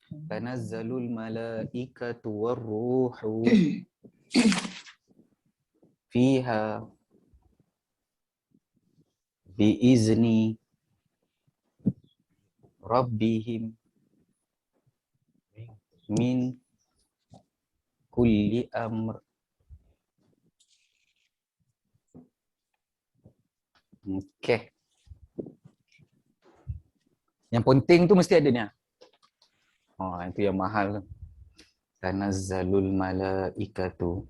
Tanazzalul malaikatu warruhu fiha biizni rabbihim min kulli amr. Okey. Yang penting tu mesti ada ni. Oh, itu yang mahal tu. Tanazzalul malaikatu.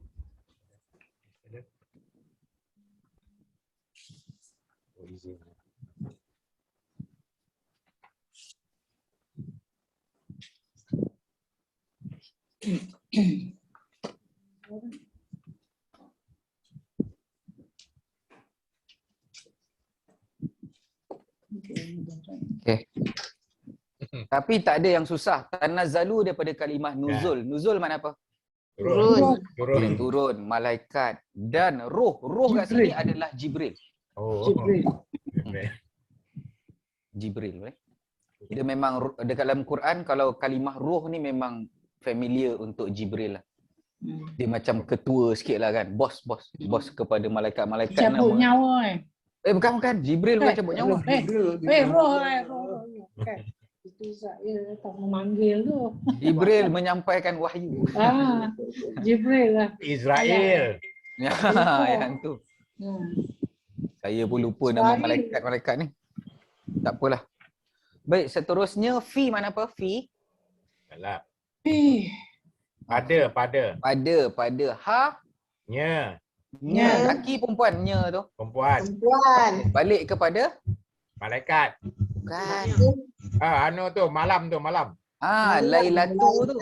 Okey. Tapi tak ada yang susah. Tanazzalu daripada kalimah nuzul. Nuzul makna apa? Turun. Turun, malaikat dan roh. Roh kat sini adalah Jibril. Oh. Jibril. Dia memang dekat dalam Quran kalau kalimah roh ni memang familiar untuk Jibril lah. Dia macam ketua sikit lah kan. Bos kepada malaikat-malaikat. Cabut nyawa bukan. Jibril bukan cabut nyawa. roh. Itu saya tak memanggil tu. Jibril menyampaikan wahyu. Jibril lah. Israel. Ya, yang tu. Saya pun lupa nama malaikat-malaikat ni. Tak apalah. Baik, seterusnya fi mana apa? Fi? Salah. Fi. Pada. Ha? Nya. Laki perempuan nya tu. Perempuan. Balik kepada Malaikat. bukan. Malam. Lailatu tu.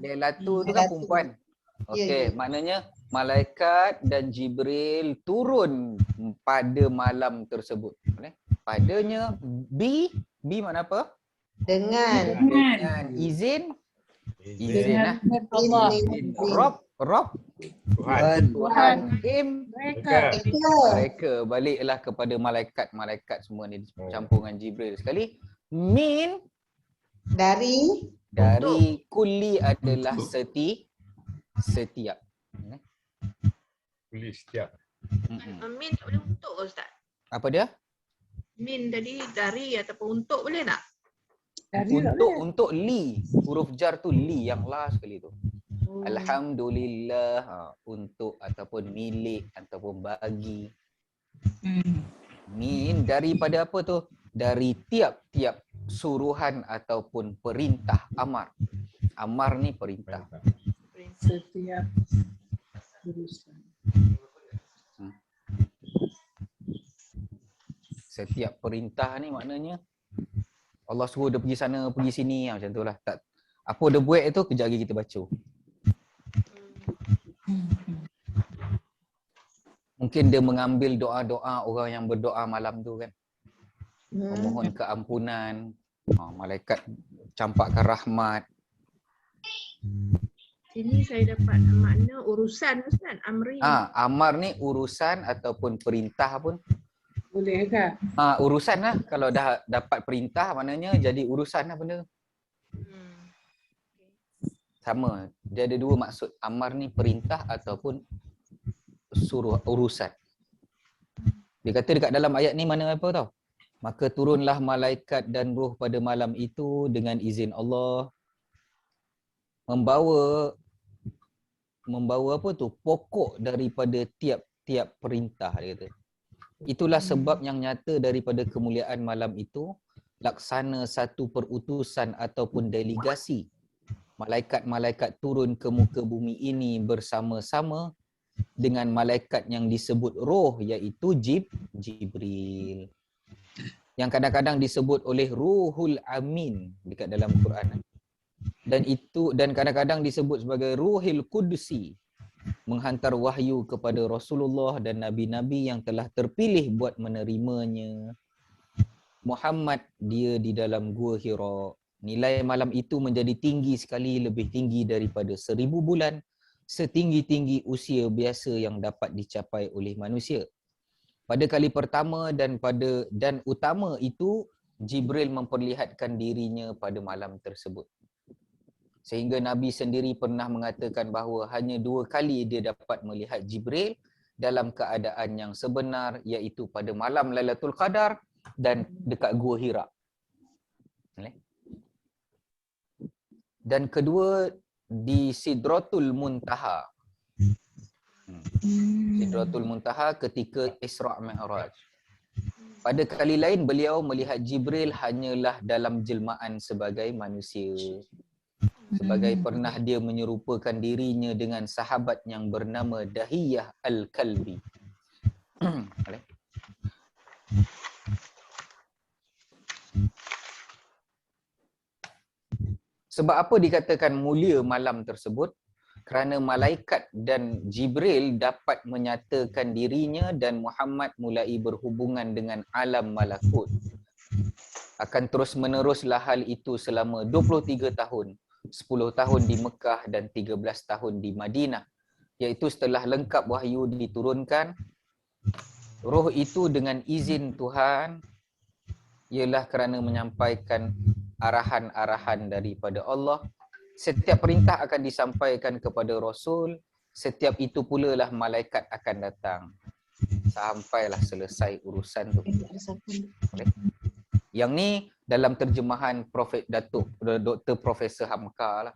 Lailatu tu kan perempuan. Okey, maknanya malaikat dan Jibril turun pada malam tersebut. Padanya bi mana apa? Dengan izin Dengan lah. Allah. Rob Tuhan mereka baliklah kepada malaikat semua ni campur dengan Jibril sekali. Min dari kulli adalah setiap. Kulli setiap. Min tak boleh untuk ke Ustaz? Apa dia? Min tadi dari ataupun untuk boleh tak? Untuk li, huruf jar tu li yang last sekali tu. Alhamdulillah, untuk ataupun milik ataupun bagi. Min daripada apa tu? Dari tiap-tiap suruhan ataupun perintah. Amar ni perintah. Setiap urusan. Setiap perintah ni maknanya Allah suruh dia pergi sana, pergi sini, macam tu lah. Tak, apa dia buat itu, kejap lagi kita baca. Mungkin dia mengambil doa-doa orang yang berdoa malam tu kan. Memohon keampunan, malaikat campakkan rahmat. Sini saya dapat makna urusan Ustaz, amri. Amar ni urusan ataupun perintah pun. Boleh ke? Urusan lah. Kalau dah dapat perintah maknanya jadi urusan lah benda. Sama. Dia ada dua maksud. Amar ni perintah ataupun suruh urusan. Dia kata dekat dalam ayat ni mana apa tau? Maka turunlah malaikat dan roh pada malam itu dengan izin Allah. Membawa apa tu? Pokok daripada tiap-tiap perintah, dia kata. Itulah sebab yang nyata daripada kemuliaan malam itu, laksana satu perutusan ataupun delegasi. Malaikat-malaikat turun ke muka bumi ini bersama-sama dengan malaikat yang disebut roh, iaitu Jibril. Yang kadang-kadang disebut oleh Ruhul Amin dekat dalam Quran. Dan kadang-kadang disebut sebagai Ruhil Qudsi, menghantar wahyu kepada Rasulullah dan nabi-nabi yang telah terpilih buat menerimanya. Muhammad dia di dalam Gua Hira. Nilai malam itu menjadi tinggi sekali, lebih tinggi daripada 1000 bulan, setinggi-tinggi usia biasa yang dapat dicapai oleh manusia. Pada kali pertama dan utama itu Jibril memperlihatkan dirinya pada malam tersebut. Sehingga Nabi sendiri pernah mengatakan bahawa hanya 2 kali dia dapat melihat Jibril dalam keadaan yang sebenar, iaitu pada malam Lailatul Qadar dan dekat Gua Hira. Dan kedua di Sidratul Muntaha. Sidratul Muntaha ketika Isra' Mi'raj. Pada kali lain beliau melihat Jibril hanyalah dalam jelmaan sebagai manusia. Sebagai pernah dia menyerupakan dirinya dengan sahabat yang bernama Dahiyah Al-Kalbi. Sebab apa dikatakan mulia malam tersebut? Kerana malaikat dan Jibril dapat menyatakan dirinya dan Muhammad mulai berhubungan dengan alam malakut. Akan terus meneruslah hal itu selama 23 tahun. 10 tahun di Mekah dan 13 tahun di Madinah. Iaitu setelah lengkap wahyu diturunkan, roh itu dengan izin Tuhan ialah kerana menyampaikan arahan-arahan daripada Allah. Setiap perintah akan disampaikan kepada Rasul, setiap itu pula lah malaikat akan datang. Sampailah selesai urusan tu. Yang ni dalam terjemahan Dr. Profesor Hamka lah.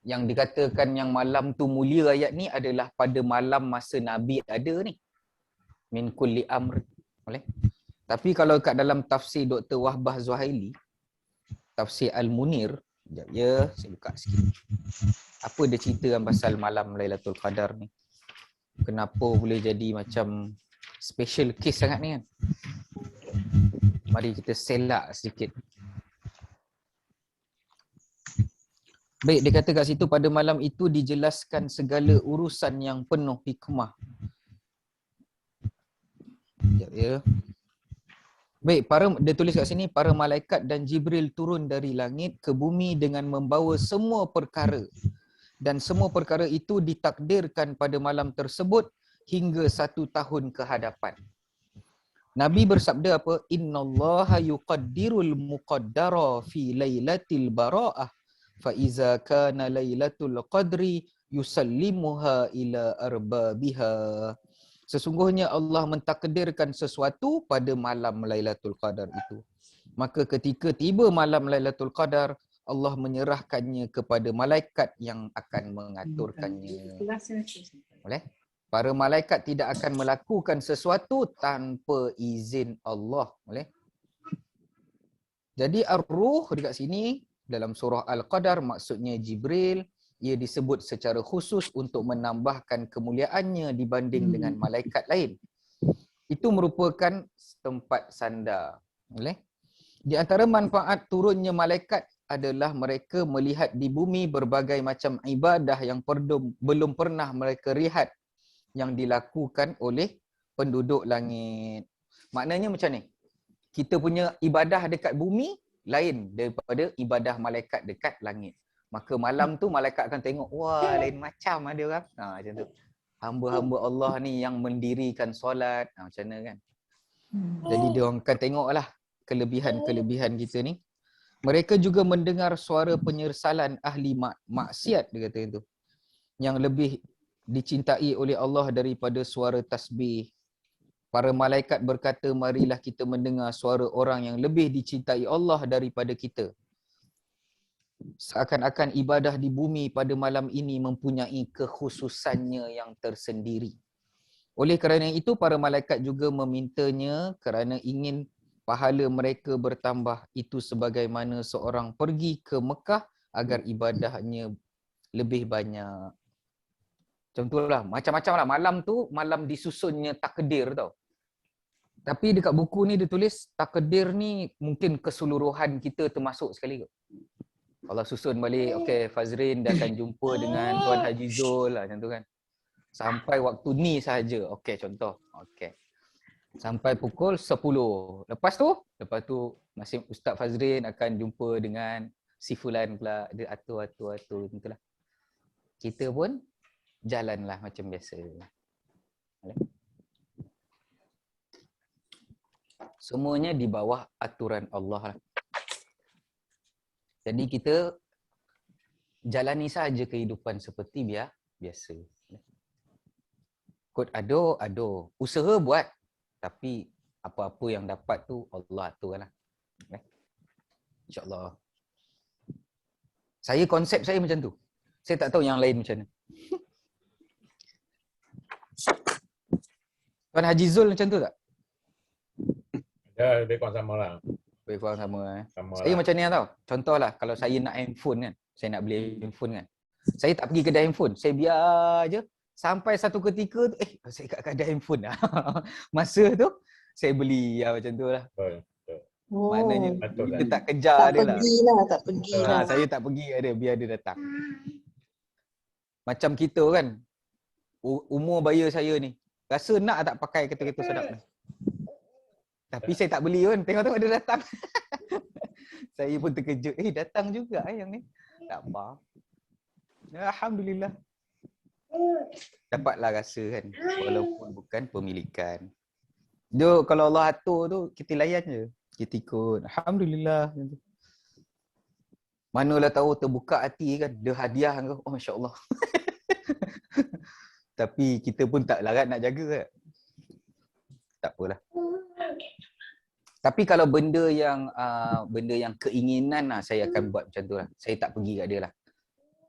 Yang dikatakan yang malam tu mulia ayat ni adalah pada malam masa Nabi ada ni. Min kulli amr. Boleh? Tapi kalau kat dalam tafsir Dr. Wahbah Zuhaili, tafsir Al-Munir, sekejap ya, saya buka sikit. Apa dia ceritakan pasal malam Lailatul Qadar ni? Kenapa boleh jadi macam special case sangat ni kan? Mari kita selak sedikit. Baik, dia kata kat situ pada malam itu dijelaskan segala urusan yang penuh hikmah. Sekejap ya. Baik, dia tulis kat sini, para malaikat dan Jibril turun dari langit ke bumi dengan membawa semua perkara. Dan semua perkara itu ditakdirkan pada malam tersebut hingga 1 tahun ke hadapan. Nabi bersabda apa? Innallaha yuqaddirul muqaddara fi lailatil bara'ah fa iza kana lailatul qadri yusallimuha ila arbabiha. Sesungguhnya Allah mentakdirkan sesuatu pada malam Lailatul Qadar itu. Maka ketika tiba malam Lailatul Qadar, Allah menyerahkannya kepada malaikat yang akan mengaturkannya. Boleh? Para malaikat tidak akan melakukan sesuatu tanpa izin Allah. Boleh? Jadi ar-ruh dekat sini dalam surah Al-Qadar maksudnya Jibril. Ia disebut secara khusus untuk menambahkan kemuliaannya dibanding dengan malaikat lain. Itu merupakan tempat sandar. Boleh? Di antara manfaat turunnya malaikat adalah mereka melihat di bumi berbagai macam ibadah yang belum pernah mereka lihat yang dilakukan oleh penduduk langit. Maknanya macam ni. Kita punya ibadah dekat bumi lain daripada ibadah malaikat dekat langit. Maka malam tu malaikat akan tengok, wah lain macam ada orang. Macam tu. Hamba-hamba Allah ni yang mendirikan solat. Macam mana kan. Jadi dia orang akan tengoklah kelebihan-kelebihan kita ni. Mereka juga mendengar suara penyersalan ahli maksiat, dia kata itu. Yang lebih dicintai oleh Allah daripada suara tasbih. Para malaikat berkata, marilah kita mendengar suara orang yang lebih dicintai Allah daripada kita. Seakan-akan ibadah di bumi pada malam ini mempunyai kekhususannya yang tersendiri. Oleh kerana itu, para malaikat juga memintanya kerana ingin pahala mereka bertambah. Itu sebagaimana seorang pergi ke Mekah agar ibadahnya lebih banyak. Contohlah, macam-macam lah. Malam tu, malam disusunnya takdir tau. Tapi dekat buku ni dia tulis, takdir ni mungkin keseluruhan kita termasuk sekali kot. Allah susun balik, okey Fazrin dah akan jumpa dengan Tuan Haji Zul lah, macam tu kan. Sampai waktu ni sahaja. Okey contoh. Okey. Sampai pukul 10. Lepas tu masih Ustaz Fazrin akan jumpa dengan si fulan pula. Dia atur macam lah. Kita pun jalanlah macam biasa. Semuanya di bawah aturan Allah lah. Jadi kita jalani saja kehidupan seperti biasa. Kod ado. Usaha buat. Tapi apa-apa yang dapat tu Allah atur lah. InsyaAllah. Konsep saya macam tu. Saya tak tahu yang lain macam mana. Tuan Haji Zul macam tu tak? Ya, lebih kurang sama lah. Lebih kurang sama. Sama Saya lah. macam ni tau. Contohlah kalau saya nak handphone kan. Saya nak beli handphone kan. Saya tak pergi kedai handphone. Saya biar je. Sampai satu ketika tu, saya kat kedai handphone dah. Masa tu, saya beli macam tu lah. Betul. Oh, Maknanya Betul kita kan? tak kejar tak dia lah. pergi lah, tak pergi Betul. lah. Saya tak pergi kat dia, biar dia datang. Macam kita kan, umur bayar saya ni, rasa nak tak pakai kereta-kereta sedap ni. Tapi saya tak beli pun, tengok-tengok dia datang. Saya pun terkejut, datang juga yang ni. Tak apa. Alhamdulillah. Dapatlah rasa kan, walaupun bukan pemilikan. Dia kalau Allah atur tu, kita layan je. Kita ikut. Alhamdulillah. Manalah tahu terbuka hati kan, dia hadiah kau. Oh, Masya Allah. Tapi kita pun tak larat nak jaga kan. Tak apalah. Tapi kalau benda yang keinginan lah, saya akan buat macam tu lah. Saya tak pergi kat dia lah.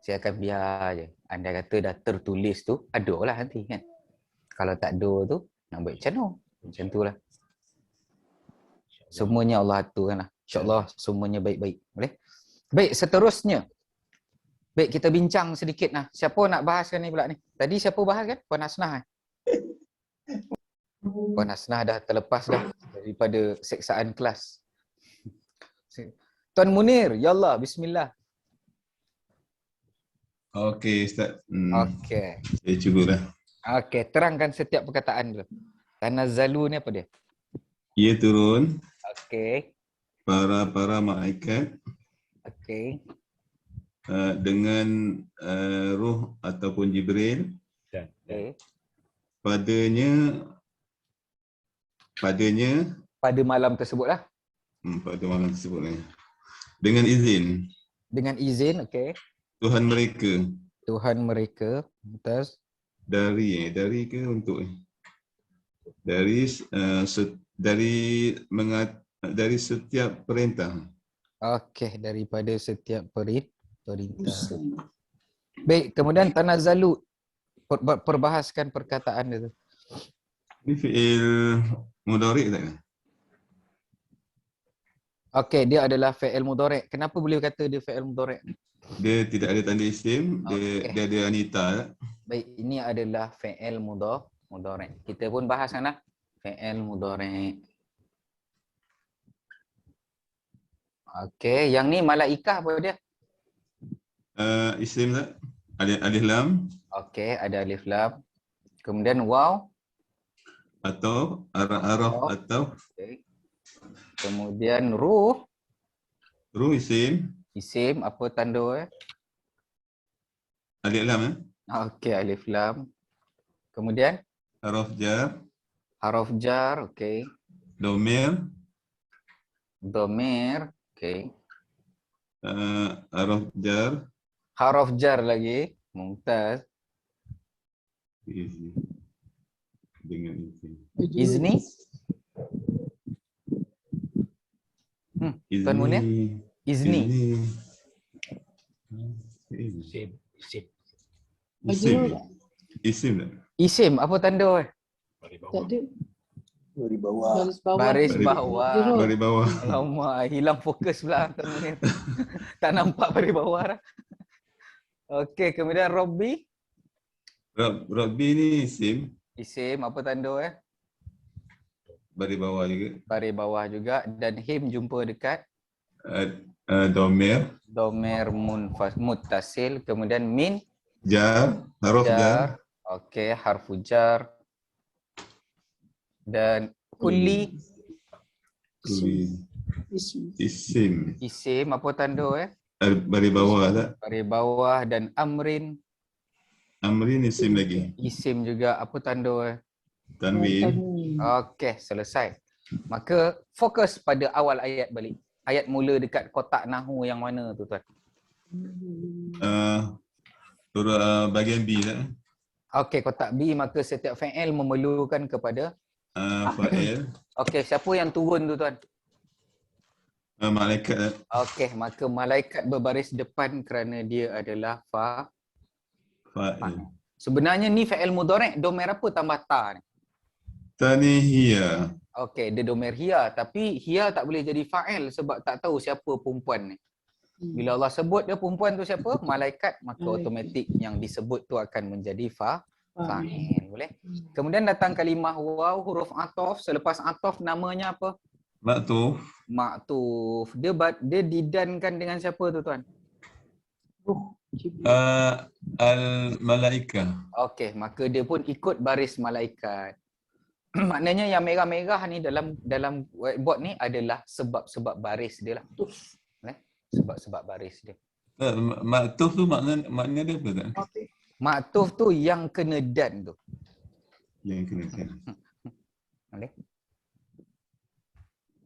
Saya akan biar je. Andai kata dah tertulis tu, aduk lah nanti kan. Kalau tak aduk tu, nak buat macam mana? Macam tu lah. Semuanya Allah aturkan lah. InsyaAllah semuanya baik-baik. Boleh? Baik, seterusnya. Baik, kita bincang sedikit lah. Siapa nak bahaskan ni pula ni? Tadi siapa bahas kan? Puan Hasnah. Puan Hasnah dah terlepas dah daripada seksaan kelas. Tuan Munir, ya Allah, bismillah. Okey, Ustaz. Okey. Saya cubalah. Okey, terangkan setiap perkataan dulu. Tanazzalu ni apa dia? Ia turun Okey. para malaikat Okey. dengan Ruh ataupun Jibril Dan Okey. padanya Pada malam tersebut lah. pada malam tersebut ni. Dengan izin Dengan izin, okey. Tuhan mereka Tuhan mereka. Mumtaz. dari ke untuk dari dari setiap perintah. Okey, daripada setiap perintah. Baik, kemudian tanazzalu. Perbahaskan perkataan dia tu. Ini fi'il mudhari' tak? Okey, dia adalah fi'il mudhari'. Kenapa boleh kata dia fi'il mudhari'? Dia tidak ada tanda isim, Okey. dia ada anita. Baik, ini adalah fi'il mudhari'. Kita pun bahaskanlah fi'il mudhari'. Okey, yang ni malaikah apa dia? Isim tak? Alif lam Okey, ada alif lam. Kemudian waw. atau araf atau Okey. Kemudian ruh. ruh isim Isim, apa tanda alif lam Okey, alif lam. Kemudian araf jar haraf jar, okey. domir Dhamir, okey. araf jar Haraf jar lagi. Mumtaz. isim. Dengan isim. Izni. Tuan Munir? Izni. Sip. Isim tak? Isim, apa tanda Bagi Tak bawah. ada. Dari bawah. Baris bawah. Baris Baris- bawah. Dari bawah. Alamak, hilang fokus pula Tuan Munir. Tak nampak baris bawah dah. Okey, kemudian Robbi. Rabbi ni isim Isim, apa tanda dari bawah juga. Baris bawah juga. Dan him jumpa dekat Domir Dhamir muttasil. Kemudian min jar haraf jar jar. Okey, harfu jar. Dan kulli isim isim, apa tanda dari bawah tak? Baris bawah. Dan amrin Amrin isim lagi. isim juga, apa tanda Tanwin. Okey, selesai. Maka fokus pada awal ayat balik. Ayat mula dekat kotak nahu yang mana tu tuan? Surah bahagian B lah. Okey, kotak B, maka setiap fi'il memerlukan kepada Fa'il. okey, siapa yang turun tu tuan? Malaikat lah. Okey, maka malaikat berbaris depan kerana dia adalah Fa'il. Sebenarnya ni fi'il mudhari' domer apa tambah ta ni? Tani hiya. Okey, dia domer hiya, tapi hiya tak boleh jadi fa'il sebab tak tahu siapa perempuan ni. Bila Allah sebut dia perempuan tu siapa? Malaikat, maka Malaikat. automatik yang disebut tu akan menjadi fa'il. Boleh? Kemudian datang kalimah waw, huruf atof. Selepas atof namanya apa? Maktuf. Maktuf. Dia didankan dengan siapa tu tuan? Al-malaikah. Okey, maka dia pun ikut baris malaikat. Maknanya yang merah-merah ni dalam whiteboard ni adalah sebab-sebab baris dia lah. Sebab-sebab baris dia. Maktuf tu makna dia apa tak? Maktuf tu yang kena dan tu. Yang kena kan. Boleh?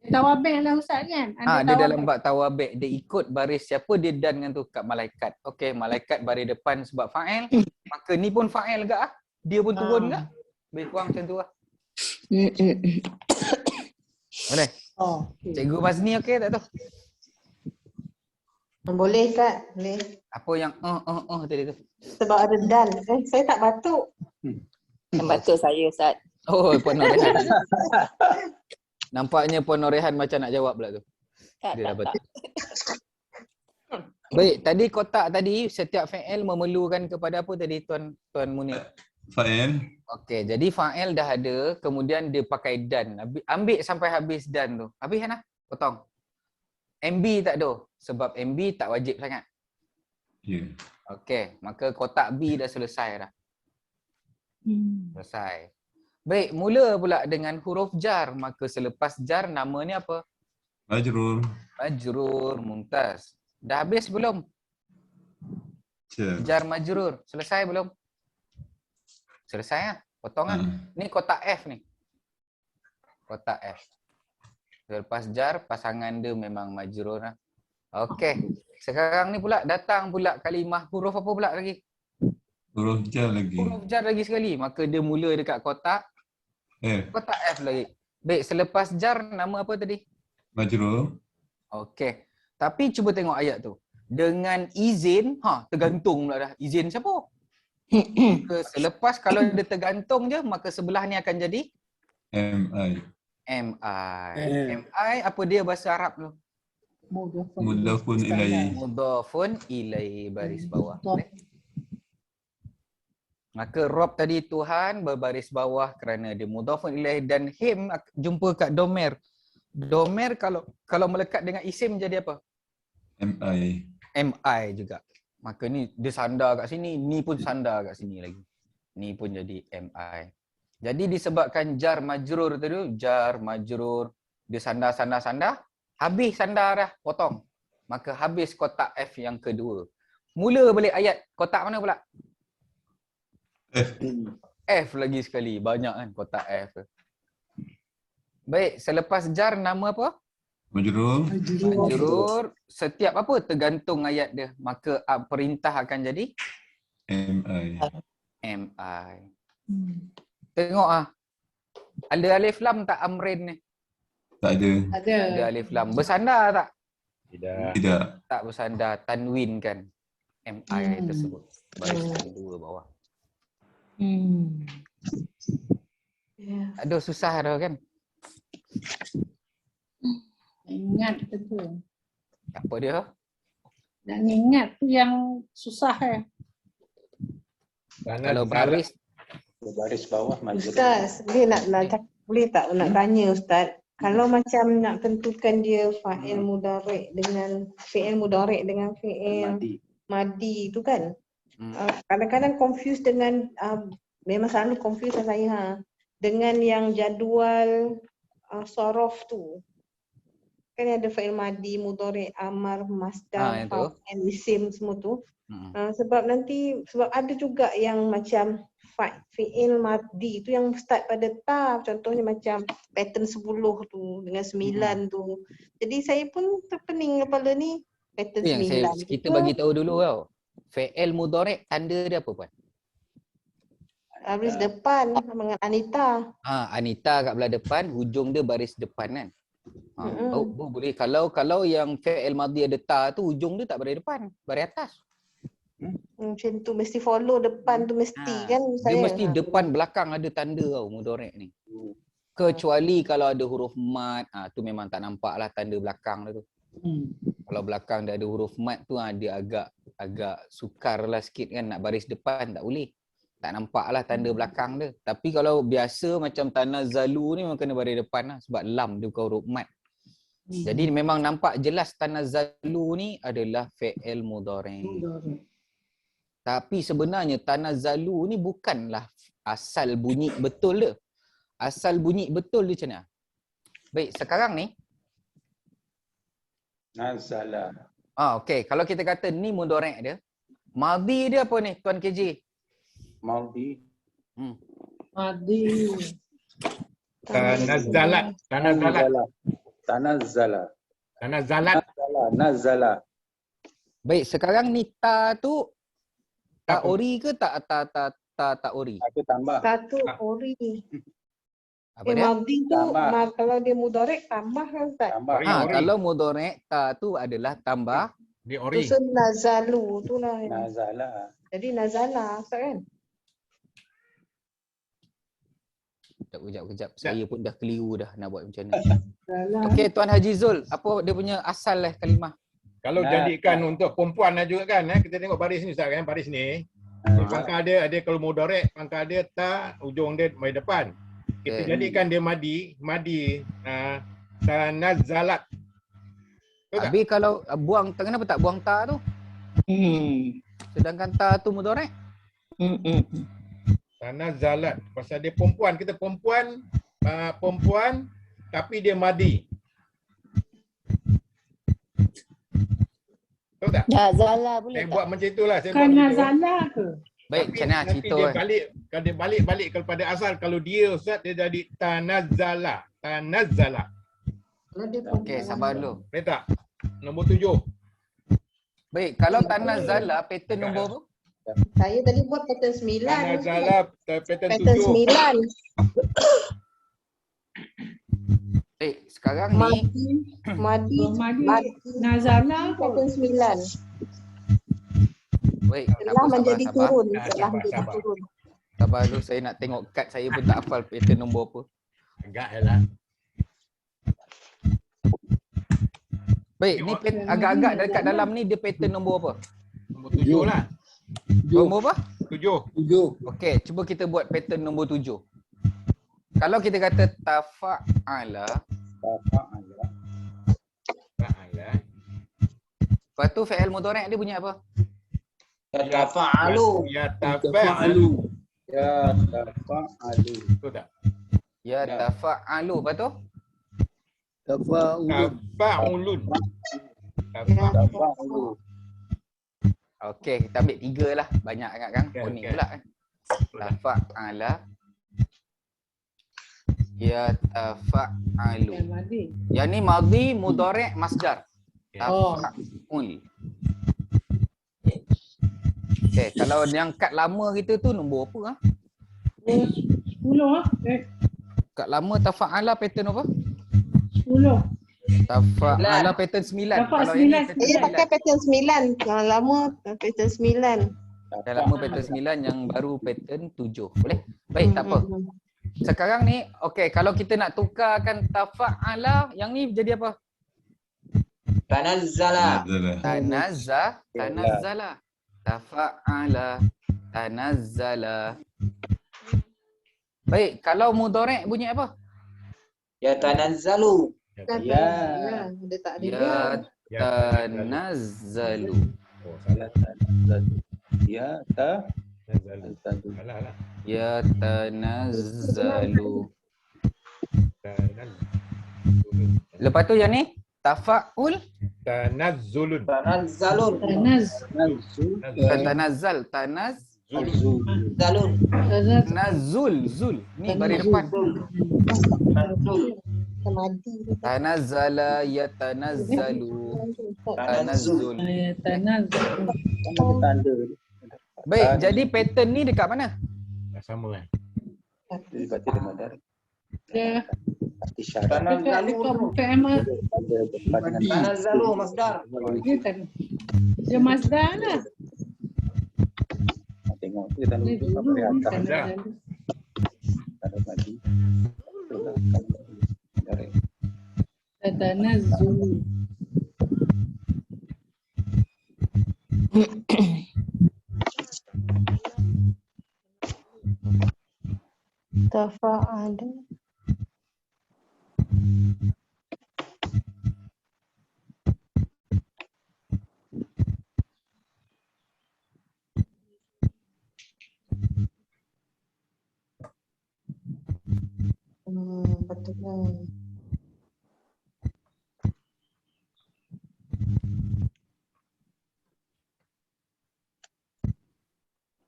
Tawabih lah Ustaz kan? Dia dalam bab tawabik, dia ikut baris siapa dia dan dengan tu kat malaikat. Okey, malaikat baris depan sebab fa'il, maka ni pun fa'il gak ah. Dia pun turun gak. Lebih kurang macam tu lah. Boleh? Cikgu Mazni okey tak tu? Boleh Ustaz, boleh. Apa yang tadi tu? Sebab ada dal. Saya tak batuk. Yang batuk saya Ustaz. Oh, Puan Norehan. Nampaknya Puan Norehan macam nak jawab pula tu. Tak, Dia dah tak, betul. Baik, tadi kotak tadi setiap fi'il memerlukan kepada apa tadi Tuan Munir? Fa'il. Okey, jadi fa'il dah ada, kemudian dia pakai dan. Ambil sampai habis dan tu. Habis kan ah? Potong. MB tak ada sebab MB tak wajib sangat. Ya. Okey, maka kotak B dah selesai dah. Selesai. Baik, mula pula dengan huruf jar. Maka selepas jar namanya apa? Majrur. Majrur, mumtaz. Dah habis belum? Jar majrur. Selesai belum? Selesai lah. Potong kan? Ni kotak F ni. Kotak F. Selepas jar, pasangan dia memang majrur lah. Okey. Sekarang ni pula datang pula kalimah huruf apa pula lagi? Huruf jar lagi. Huruf jar lagi sekali. Maka dia mula dekat kotak F. Kotak F lagi. Baik, selepas jar nama apa tadi? Majrur. Okey. Tapi cuba tengok ayat tu. Dengan izin, tergantung pula dah. Izin siapa? Maka selepas kalau dia tergantung je, maka sebelah ni akan jadi MI. MI apa dia bahasa Arab tu? Mudhafun ilaihi. Mudhafun ilaihi, baris bawah. Maka rob tadi Tuhan berbaris bawah kerana dia mudhafun ilaihi, dan him jumpa kat domer. Domer kalau melekat dengan isim jadi apa? MI juga. Maka ni dia sandar kat sini, ni pun sandar kat sini lagi. Ni pun jadi MI. Jadi disebabkan jar majrur tadi, jar majrur, dia sandar, habis sandar dah, potong. Maka habis kotak F yang kedua. Mula balik ayat, kotak mana pula? F lagi sekali, banyak kan kotak F. Baik, selepas jar nama apa? Majrur. Majrur. Setiap apa? Tergantung ayat dia. Maka perintah akan jadi MI. Tengok ada alif lam tak amrin ni? Tak ada. Ada alif lam. Bersandar tak? Tidak. Tak bersandar. Tanwin kan MI tersebut. Baris kedua bawah. Aduh, susah dah kan? Ingat betul. Apa dia? Dan ingat tu yang susah Kalau baris Baris bawah majrur. Ustaz, boleh tak nak tanya Ustaz? Kalau macam nak tentukan dia fa'il mudhari' dengan fi'il madi tu kan? Kadang-kadang confuse dengan memang selalu confuse saya dengan yang jadual sorof tu. Kan ada fa'il madi, mudhari', amar, masdar, fa'il, isim semua tu. Sebab ada juga yang macam fi'il madhi tu yang start pada ta, contohnya macam pattern 10 tu dengan 9 tu. Jadi saya pun terpening kepala ni pattern Itu yang 9. kita bagi tahu dulu tau. Fi'il mudhari' tanda dia apa puan? Baris depan dengan Anita. Anita kat belah depan, hujung dia baris depan kan. Boleh kalau yang fi'il madhi ada ta tu hujung dia tak baris depan, baris atas. Macam tu mesti follow depan tu mesti kan Dia saya. mesti depan belakang ada tanda tau mudhari' ni. Kecuali kalau ada huruf mat, tu memang tak nampak lah tanda belakang dia tu. Kalau belakang dia ada huruf mat tu dia agak sukar lah sikit kan, nak baris depan tak boleh. Tak nampak lah tanda belakang dia. Tapi kalau biasa macam tanazzalu ni memang kena baris depan lah sebab lam dia bukan huruf mat. Jadi memang nampak jelas tanazzalu ni adalah fi'il mudhari'. Tapi sebenarnya tanazzalu ni bukanlah asal bunyi betul dia. Asal bunyi betul dia macam mana? Baik, sekarang ni Nazala. okey, kalau kita kata ni mudhari' dia, madhi dia apa ni Tuan KJ? Madhi. Madi. Tanazzalat. Nazala. Baik, sekarang ni ta tu tak ori ke tak ori? Aku tambah. Satu ori. Apa dia? Madhi tu Tambah. kalau dia mudhari' tambah kan Ustaz? Tambah. Ori. Kalau mudhari' ta tu adalah tambah. Di ori. Tu nazalu tu lah. Nazala. Jadi nazala Ustaz kan? Kejap. Saya pun dah keliru dah nak buat macam ni. Salah. Okey, Tuan Haji Zul, apa dia punya asal kalimah? Kalau jadikan untuk perempuan lah juga kan, kita tengok baris ni Ustaz kan, baris ni. Pangkal dia ada kalau mudhari', pangkal dia ta, ujung dia mai depan. Kita jadikan dia madi, tanazzalat. Betul tak? Habis kalau buang, kenapa tak buang ta tu? Sedangkan ta tu mudhari'. Tanazzalat. Pasal dia perempuan, kita perempuan tapi dia madi. Tahu tak? Nazala Saya boleh buat tak? macam itulah. Saya buat Kan macam tu. Nazala ke? Baik, Tapi macam mana nanti cerita dia kan? kalau dia balik kepada asal, kalau dia Ustaz dia jadi tanazzala. Kalau dia Okey, sabar dulu. Boleh tak? Nombor 7. Baik, kalau tanazzala pattern nombor apa? Saya tadi buat pattern 9. Tanazzala pattern Pattern 7. 9. Baik, sekarang ni Madi. Nazala Pattern kot. 9. baik, Telah menjadi turun. Telah Sabar, menjadi sabar. turun. Sabar dulu, saya nak tengok kad saya pun tak hafal pattern nombor apa. Agak lah. Baik, ni agak-agak dekat dalam ni dia pattern nombor apa? Nombor 7 lah. Nombor apa? 7. Okey, cuba kita buat pattern nombor 7. Kalau kita kata tafa'ala, Tafa'ala. Ta'ala. lepas tu fi'il mudhari' dia bunyi apa? Tafa'alu. Ya tafa'alu. Ya tafa'alu. Betul tak? Ya tafa'alu, lepas tu? Tafa'ulun. Tafa'alu. Okey, kita ambil 3 lah. Banyak sangat kan? Okey, Kuning okey. pula kan? Tafa'ala. Ya tafa'alu. Yang Madi. Yang ni madhi, mudhari', masdar. Oh. Tafa'ul. Okey, kalau yang kad lama kita tu nombor apa ah? 10 ah. Kad lama tafa'ala pattern apa? 10. Tafa'ala pattern 9. Tafa' Kalau yang ni 9. pattern Saya 9. pakai pattern 9. Yang lama pattern 9. Yang lama pattern 9, yang baru pattern 7. Boleh? Baik, tak apa. Sekarang ni, okey, kalau kita nak tukarkan tafa'ala, yang ni jadi apa? Tanazzala. Tanazzala. Tafa'ala. Tanazzala. Baik, kalau mudhari' bunyi apa? Ya tanazzalu. Ya. Dia tak ada. Ya tanazzalu. Oh, salah. Ya ta. Tanazzalu. Alah. Ya tanazzalu. Lepas tu yang ni tafa'ul, Tanazzulun. Tanazzalun. Tanaz. tanazzal, tanaz, Zul. Zalun. Tanazul, zul. Ni baris depan. Tanazzala yatanazzalu. Tanazzul. Tanazul. Kan ada tanda. Baik, jadi pattern ni dekat mana? Tak sama kan? Jadi baca dengan dari. Dia Isyarat. dekat fi'il ma- Ada depan dengan Tanazzalu masdar. dia tan- dia masdar lah. tengok tu tanda Dia tu dulu sampai ni atas. tanazzalu. Tanda mati. Itulah kan dari. Tatanazzulu. Tafa'ala. Betul lah.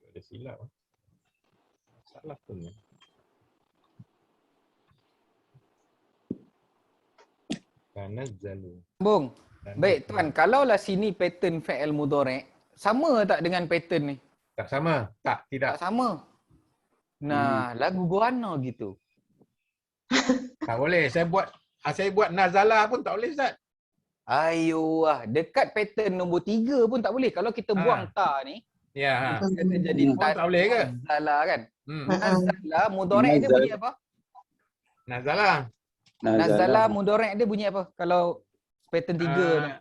Ada silap. Salah pun ni. Tanazzalu. Sambung. Baik tuan, kalaulah sini pattern fi'il mudhari', sama tak dengan pattern ni? Tak sama. Tak, tidak. Tak sama. Nah, lagu guana gitu. Tak boleh. Saya buat nazala pun tak boleh Ustaz. Ayo dekat pattern nombor 3 pun tak boleh. Kalau kita buang ta ni, Ya. Ha. kata jadi Oh, tak boleh ke? nazala kan? Hmm. Nazala mudhari' dia Nazal. bunyi apa? Nazala. Nazala mudhari' dia bunyi apa? Kalau pattern 3 tu.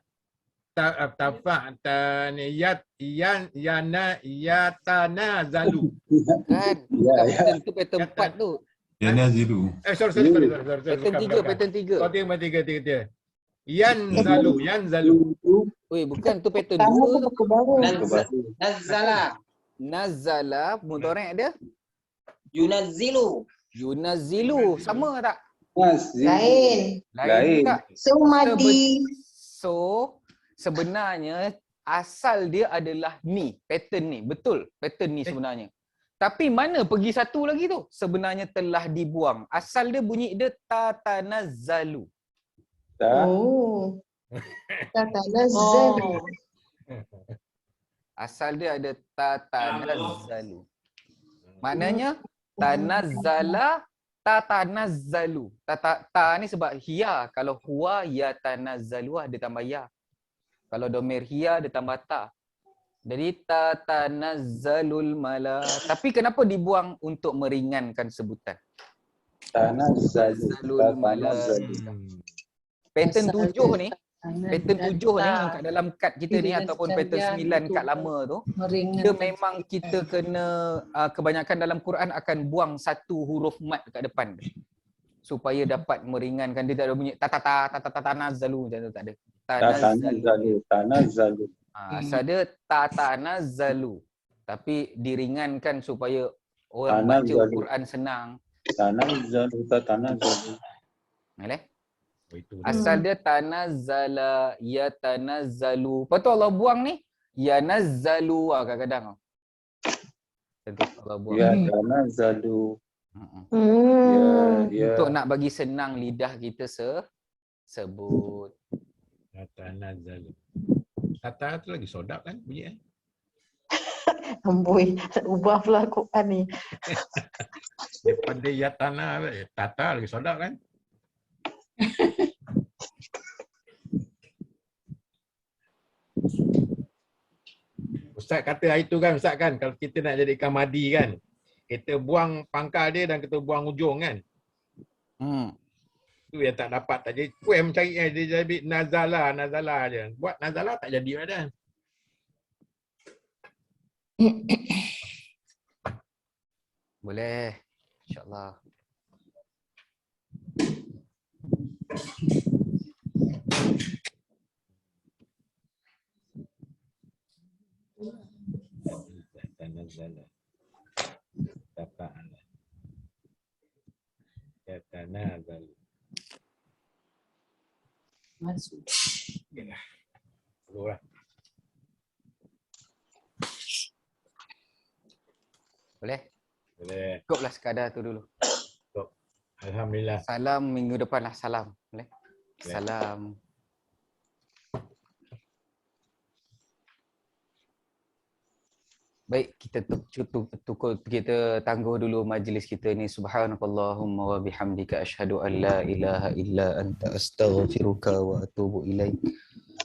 Tafa taniyat iyan yana yatanazalu. Kan? Ya, Bukan ya. pattern tu pattern 4 tu. Yanazilu. Sorry. Pattern 3, pattern 3. Kau tengok tiga. Yanzalu. Oi, bukan tu pattern Kamu tu 2. buku baru. Nazzala. Nazala mudhari' dia Yunazzilu. yunazzilu. Sama tak? Lain. Lain. tak? Sumadi. So sebenarnya asal dia adalah ni, pattern ni. Betul, pattern ni sebenarnya. Tapi mana pergi satu lagi tu? Sebenarnya telah dibuang. Asal dia bunyi dia tatanazzalu. Oh. Tatanazzal. Asal dia ada tatanazzalu. Maknanya tanazzala tatanazzalu. Ta ni sebab hiya. Kalau huwa yatanazzalu ada tambah ya. Kalau domir hiya dia tambah ta. Jadi tatanazzalul mala. Tapi kenapa dibuang untuk meringankan sebutan? Tanazzalul mala. Pattern 7 ni, pattern 7 ni yang kat dalam kad kita ni ataupun pattern 9 kad lama tu, dia memang kita kena kebanyakan dalam Quran akan buang satu huruf mat kat depan dia. Supaya dapat meringankan, dia tak ada bunyi tanazzalu macam tu, tak ada. Tanazzalu. Asal dia tatanazzalu. Tapi diringankan supaya orang baca Quran senang. Tanazzalu. Boleh? Asal dia tanazzala yatanazzalu. Lepas tu Allah buang ni yanazzalu kadang-kadang. Tentu Allah buang. Ya tanazzalu. Ya. Untuk nak bagi senang lidah kita sebut. Tanazzalu. Kata tu lagi sodap kan bunyi Amboi, ubah pula Quran ni. Daripada yatana tata lagi sodap kan. Ustaz kata hari tu kan Ustaz kan, kalau kita nak jadikan madi kan, kita buang pangkal dia dan kita buang ujung kan. Tu yang tak dapat tak jadi. Aku yang mencari dia jadi nazala je. Buat nazala tak jadi dah. Boleh. InsyaAllah. Tanazala. Tafa'ala. Yatanazal. Masuk. Yalah. Keluar. Boleh? Boleh. Cukuplah sekadar tu dulu. Alhamdulillah. Salam minggu depan lah. Salam. Boleh? Boleh. Salam. Baik, kita tangguh dulu majlis kita ni. Subhanakallahumma wa bihamdika asyhadu an la ilaha illa anta astaghfiruka wa atubu ilaik.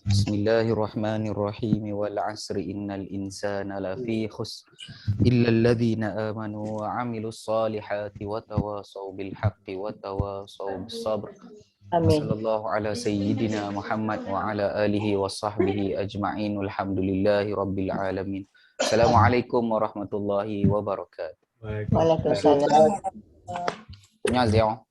Bismillahirrahmanirrahim. Wal 'asri innal insana lafi khusr illa alladhina amanu wa 'amilus solihati wa tawasaw bil haqqi wa tawasaw bis sabr. Amin. Sallallahu ala sayyidina Muhammad wa ala alihi wa sahbihi ajma'in. Alhamdulillahi rabbil alamin. Assalamualaikum warahmatullahi wabarakatuh. Waalaikumsalam. Annyeonghaseyo.